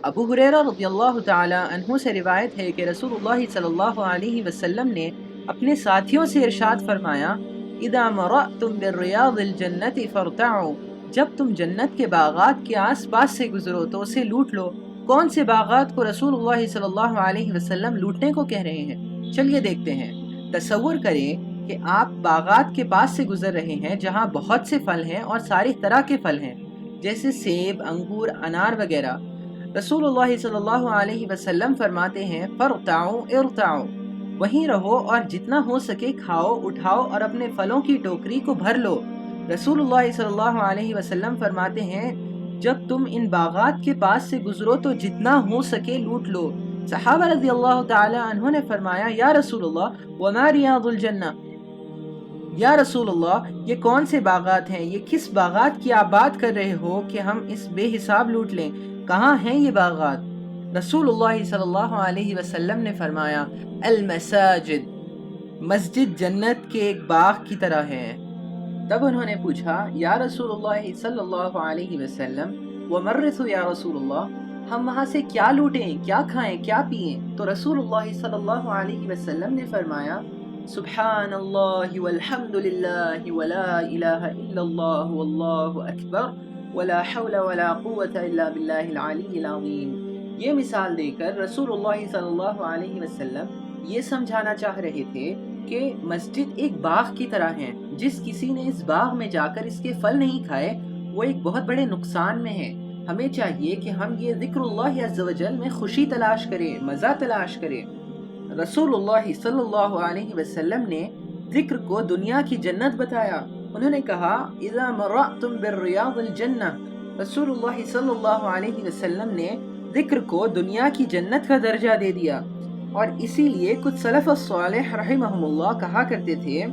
ابو ہریرہ رضی اللہ تعالی عنہ سے روایت ہے کہ رسول اللہ صلی اللہ علیہ وسلم نے اپنے ساتھیوں سے ارشاد فرمایا، اذا مرأتم بالریاض الجنت فارتعوا، جب تم جنت کے باغات کے آس پاس سے گزرو تو اسے لوٹ لو۔ کون سے باغات کو رسول اللہ صلی اللہ علیہ وسلم لوٹنے کو کہہ رہے ہیں؟ چلیے دیکھتے ہیں۔ تصور کریں کہ آپ باغات کے پاس سے گزر رہے ہیں جہاں بہت سے پھل ہیں اور ساری طرح کے پھل ہیں، جیسے سیب، انگور، انار وغیرہ۔ رسول اللہ صلی اللہ علیہ وسلم فرماتے ہیں، فرتعوا ارتعوا، وہیں رہو اور جتنا ہو سکے کھاؤ، اٹھاؤ اور اپنے پھلوں کی ٹوکری کو بھر لو۔ رسول اللہ صلی اللہ علیہ وسلم فرماتے ہیں، جب تم ان باغات کے پاس سے گزرو تو جتنا ہو سکے لوٹ لو۔ صحابہ رضی اللہ تعالی عنہ نے فرمایا، یا رسول اللہ وما ریاض الجنہ، یا رسول اللہ یہ کون سے باغات ہیں؟ یہ کس باغات کی آپ بات کر رہے ہو کہ ہم اس بے حساب لوٹ لیں؟ کہاں ہیں یہ باغات؟ رسول اللہ صلی اللہ علیہ وسلم نے فرمایا، المساجد، مسجد جنت کے ایک باغ کی طرح ہے۔ تب انہوں نے پوچھا، یا رسول اللہ صلی اللہ علیہ وسلم ومرث یا رسول اللہ، ہم وہاں سے کیا لوٹیں، کیا کھائیں، کیا پئیں؟ تو رسول اللہ صلی اللہ علیہ وسلم نے فرمایا، سبحان اللہ والحمد للہ ولا الہ الا اللہ واللہ اکبر ولا حول ولا قوة الا باللہ العلی العظیم۔ یہ مثال دے کر رسول اللہ صلی اللہ علیہ وسلم یہ سمجھانا چاہ رہے تھے کہ مسجد ایک باغ کی طرح ہے، جس کسی نے اس باغ میں جا کر اس کے پھل نہیں کھائے وہ ایک بہت بڑے نقصان میں ہے۔ ہمیں چاہیے کہ ہم یہ ذکر اللہ عز و جل میں خوشی تلاش کریں، مزہ تلاش کریں۔ رسول اللہ صلی اللہ علیہ وسلم نے ذکر کو دنیا کی جنت بتایا۔ انہوں نے کہا، اذا مرأتم بالریاض الجنہ، رسول اللہ صلی اللہ علیہ وسلم نے ذکر کو دنیا کی جنت کا درجہ دے دیا۔ اور اسی لیے کچھ سلف الصالح رحمہم اللہ کہا کرتے تھے،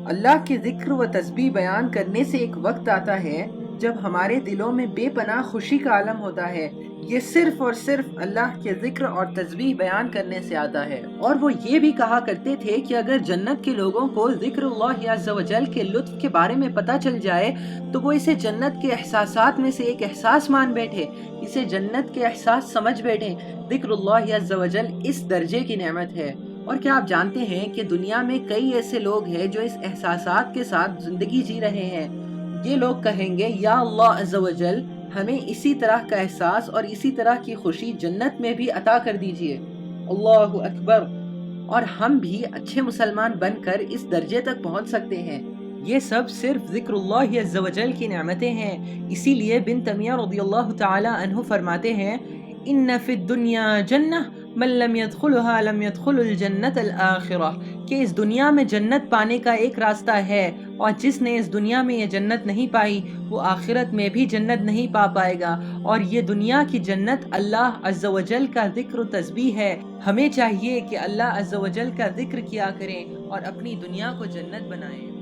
اللہ کے ذکر و تسبیح بیان کرنے سے ایک وقت آتا ہے جب ہمارے دلوں میں بے پناہ خوشی کا عالم ہوتا ہے، یہ صرف اور صرف اللہ کے ذکر اور تسبیح بیان کرنے سے آتا ہے۔ اور وہ یہ بھی کہا کرتے تھے کہ اگر جنت کے لوگوں کو ذکر اللہ عز و جل کے لطف کے بارے میں پتہ چل جائے تو وہ اسے جنت کے احساسات میں سے ایک احساس مان بیٹھے، اسے جنت کے احساس سمجھ بیٹھے۔ ذکر اللہ عز و جل اس درجے کی نعمت ہے۔ اور کیا آپ جانتے ہیں کہ دنیا میں کئی ایسے لوگ ہیں جو اس احساسات کے ساتھ زندگی جی رہے ہیں؟ یہ لوگ کہیں گے، یا اللہ عز و جل ہمیں اسی طرح کا احساس اور اسی طرح کی خوشی جنت میں بھی عطا کر دیجئے۔ اللہ اکبر۔ اور ہم بھی اچھے مسلمان بن کر اس درجے تک پہنچ سکتے ہیں۔ یہ سب صرف ذکر اللہ عز و جل کی نعمتیں ہیں۔ اسی لیے بن تیمیہ رضی اللہ تعالی عنہ فرماتے ہیں، ان فی الدنیا جنہ من لم يدخلها لم يدخل الجنت الآخرہ، کہ اس دنیا میں جنت پانے کا ایک راستہ ہے، اور جس نے اس دنیا میں یہ جنت نہیں پائی وہ آخرت میں بھی جنت نہیں پا پائے گا۔ اور یہ دنیا کی جنت اللہ عز و جل کا ذکر و تسبیح ہے۔ ہمیں چاہیے کہ اللہ عز و جل کا ذکر کیا کریں اور اپنی دنیا کو جنت بنائیں۔